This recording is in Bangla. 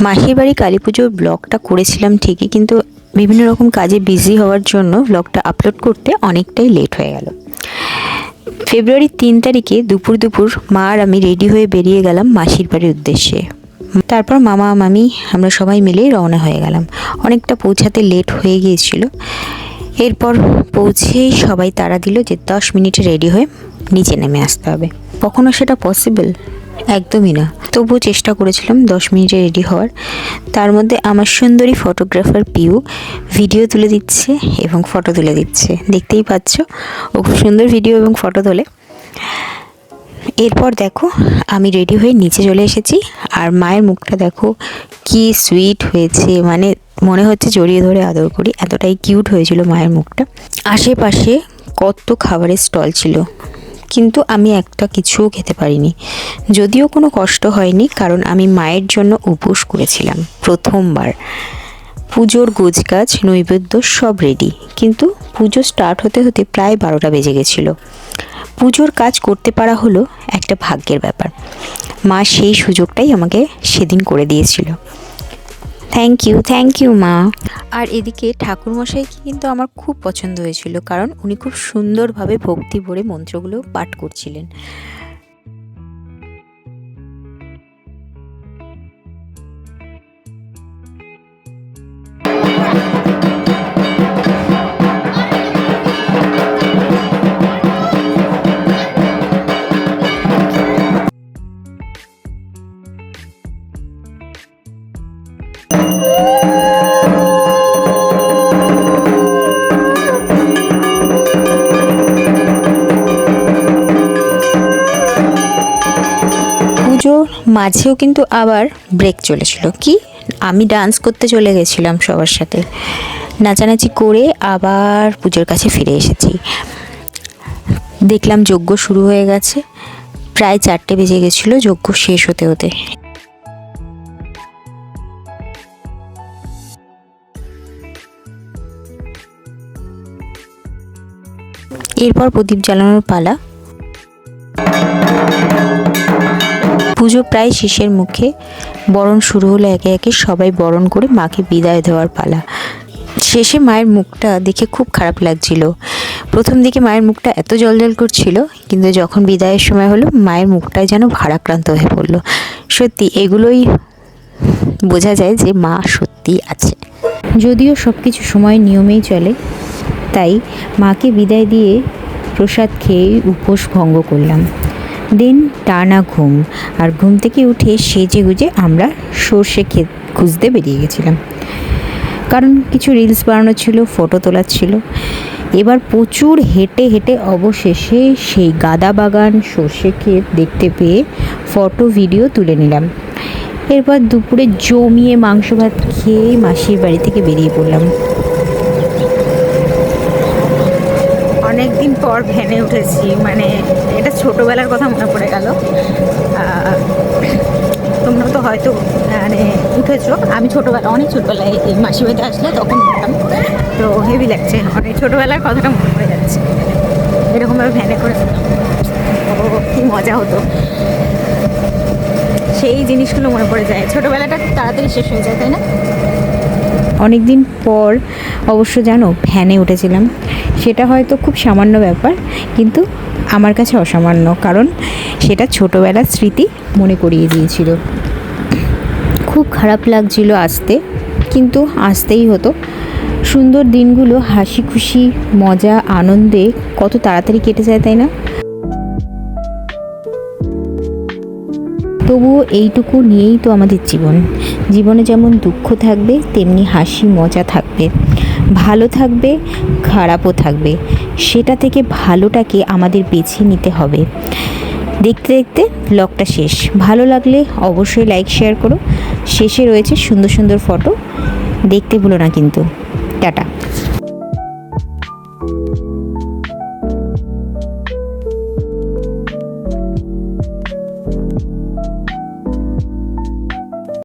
মাসির বাড়ি কালী পুজোর ব্লগটা করেছিলাম ঠিকই, কিন্তু বিভিন্ন রকম কাজে বিজি হওয়ার জন্য ব্লগটা আপলোড করতে অনেকটাই লেট হয়ে গেল। ফেব্রুয়ারির 3 তারিখে দুপুর মা আর আমি রেডি হয়ে বেরিয়ে গেলাম মাসির বাড়ির উদ্দেশ্যে। তারপর মামা মামি আমরা সবাই মিলে রওনা হয়ে গেলাম। অনেকটা পৌঁছাতে লেট হয়ে গিয়েছিল। এরপর পৌঁছেই সবাই তাড়া দিল যে 10 মিনিটে রেডি হয়ে নিচে নেমে আসতে হবে। কখনো সেটা পসিবল? একদমই না। তবুও চেষ্টা করেছিলাম 10 মিনিটে রেডি হওয়ার। তার মধ্যে আমার সুন্দরী ফটোগ্রাফার পিউ ভিডিও তুলে দিচ্ছে এবং ফটো তুলে দিচ্ছে, দেখতেই পাচ্ছ ও খুব সুন্দর ভিডিও এবং ফটো তোলে। এরপর দেখো আমি রেডি হয়ে নিচে চলে এসেছি, আর মায়ের মুখটা দেখো কি সুইট হয়েছে, মানে মনে হচ্ছে জড়িয়ে ধরে আদর করি, এতটাই কিউট হয়েছিল মায়ের মুখটা। আশেপাশে কত খাবারের স্টল ছিল, কিন্তু আমি একটা কিছুও খেতে পারিনি। যদিও কোনো কষ্ট হয়নি, কারণ আমি মায়ের জন্য উপোস করেছিলাম প্রথমবার। পুজোর গোছগাছ নৈবেদ্য সব রেডি, কিন্তু পুজো স্টার্ট হতে হতে প্রায় 12টা বেজে গেছিলো। পুজোর কাজ করতে পারা হলো একটা ভাগ্যের ব্যাপার। মা সেই সুযোগটাই আমাকে সেদিন করে দিয়েছিল। থ্যাংক ইউ মা। আর এদিকে ঠাকুরমশাইকে কিন্তু আমার খুব পছন্দ হয়েছিল, কারণ উনি খুব সুন্দরভাবে ভক্তি ভরে মন্ত্রগুলো পাঠ করছিলেন। পুজোর মাঝেও কিন্তু আবার ব্রেক চলেছিল। কি, আমি ডান্স করতে চলে গেছিলাম সবার সাথে, নাচানাচি করে আবার পুজোর কাছে ফিরে এসেছি। দেখলাম যজ্ঞ শুরু হয়ে গেছে, প্রায় 4টে বেজে গেছিলো যজ্ঞ শেষ হতে হতে। এরপর প্রদীপ জ্বালানোর পালা। পুজো প্রায় শেষের মুখে, বরণ শুরু হলো। একে একে সবাই বরণ করে মাকে বিদায় দেওয়ার পালা। শেষে মায়ের মুখটা দেখে খুব খারাপ লাগছিল। প্রথম দিকে মায়ের মুখটা এত জলজল করছিল, কিন্তু যখন বিদায়ের সময় হলো মায়ের মুখটাই যেন ভারাক্রান্ত হয়ে পড়লো। সত্যি এগুলোই বোঝা যায় যে মা সত্যি আছে। যদিও সব কিছু সময় নিয়মেই চলে, তাই মাকে বিদায় দিয়ে প্রসাদ খেয়ে উপোস ভঙ্গ করলাম। দেন টানা ঘুম, আর ঘুম থেকে উঠে সেজে গুজে আমরা সর্ষে ক্ষেত খুঁজতে বেরিয়ে গেছিলাম, কারণ কিছু রিলস বানানো ছিল, ফটো তোলার ছিল। এবার প্রচুর হেঁটে হেঁটে অবশেষে সেই গাদা বাগান সর্ষে ক্ষেত দেখতে পেয়ে ফটো ভিডিও তুলে নিলাম। এরপর দুপুরে জমিয়ে মাংস ভাত খেয়ে মাসির বাড়ি থেকে বেরিয়ে পড়লাম। অনেকদিন পর ভ্যানে উঠেছি, মানে এটা ছোটোবেলার কথা মনে পড়ে গেল। তোমরা তো হয়তো মানে উঠেছো, আমি অনেক ছোটোবেলায় এই মাসি বাড়িতে আসলে তখন উঠতাম, তো হেভি লাগছে, অনেক ছোটোবেলার কথাটা মনে পড়ে যাচ্ছে। এরকমভাবে ভ্যানে করে কি মজা হতো, সেই জিনিসগুলো মনে পড়ে যায়। ছোটোবেলাটা খুব তাড়াতাড়ি শেষ হয়ে যায়, তাই না? অনেক দিন পর অবশ্য জানো ভ্যানে উঠেছিলাম। সেটা হয়তো খুব সামান্য ব্যাপার, কিন্তু আমার কাছে অসামান্য, কারণ সেটা ছোটোবেলার স্মৃতি মনে করিয়ে দিয়েছিল। খুব খারাপ লাগছিল আসতে, কিন্তু আসতেই হতো। সুন্দর দিনগুলো হাসি খুশি মজা আনন্দে কত তাড়াতাড়ি কেটে যায়, তাই না? তবুও এইটুকু নিয়েই তো আমাদের জীবনে যেমন দুঃখ থাকবে, তেমনি হাসি মজা থাকবে, ভালো থাকবে, খারাপও থাকবে। সেটা থেকে ভালোটাকে আমাদের বেছে নিতে হবে। দেখতে দেখতে ব্লগটা শেষ। ভালো লাগলে অবশ্যই লাইক শেয়ার করো। শেষে রয়েছে সুন্দর সুন্দর ফটো, দেখতে ভুলো না কিন্তু। টাটা।